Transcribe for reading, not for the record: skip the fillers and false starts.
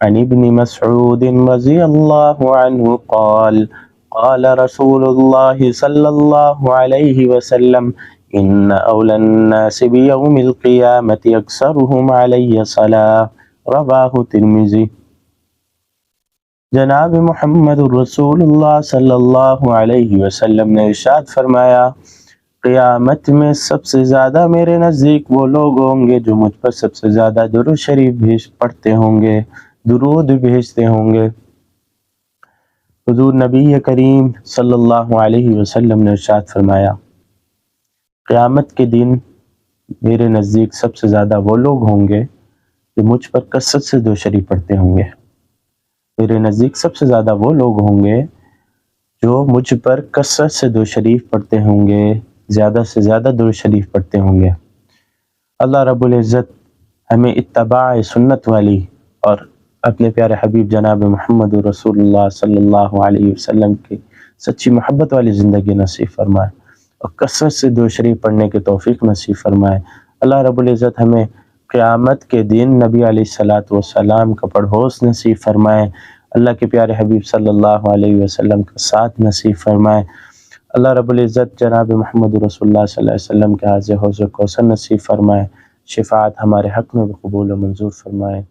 عن ابن مسعود رضی اللہ عنہ قال قال رسول اللہ صلی اللہ علیہ وسلم ان اول الناس بیوم القیامت اکثرهم علی صلاة رواہ ترمذی۔ جناب محمد الرسول اللہ صلی اللہ علیہ وسلم نے ارشاد فرمایا، قیامت میں سب سے زیادہ میرے نزدیک وہ لوگ ہوں گے جو مجھ پر سب سے زیادہ درود شریف پڑھتے ہوں گے، درود بھیجتے ہوں گے۔ حضور نبی کریم صلی اللہ علیہ وسلم نے ارشاد فرمایا، قیامت کے دن میرے نزدیک سب سے زیادہ وہ لوگ ہوں گے جو مجھ پر کثرت سے درود شریف پڑھتے ہوں گے۔ میرے نزدیک سب سے زیادہ وہ لوگ ہوں گے جو مجھ پر کثرت سے درود شریف پڑھتے ہوں گے، زیادہ سے زیادہ درود شریف پڑھتے ہوں گے۔ اللہ رب العزت ہمیں اتباع سنت والی اور اپنے پیارے حبیب جناب محمد رسول اللہ صلی اللہ علیہ وسلم کی سچی محبت والی زندگی نصیب فرمائے اور کثرت سے درود شریف پڑھنے کی توفیق نصیب فرمائے۔ اللہ رب العزت ہمیں قیامت کے دن نبی علیہ الصلاۃ والسلام کا پڑھوس نصیب فرمائے، اللہ کے پیارے حبیب صلی اللہ علیہ وسلم کا ساتھ نصیب فرمائے۔ اللہ رب العزت جناب محمد رسول اللہ صلی اللہ علیہ وسلم کے حوض کوثر نصیب فرمائے، شفاعت ہمارے حق میں قبول و منظور فرمائے۔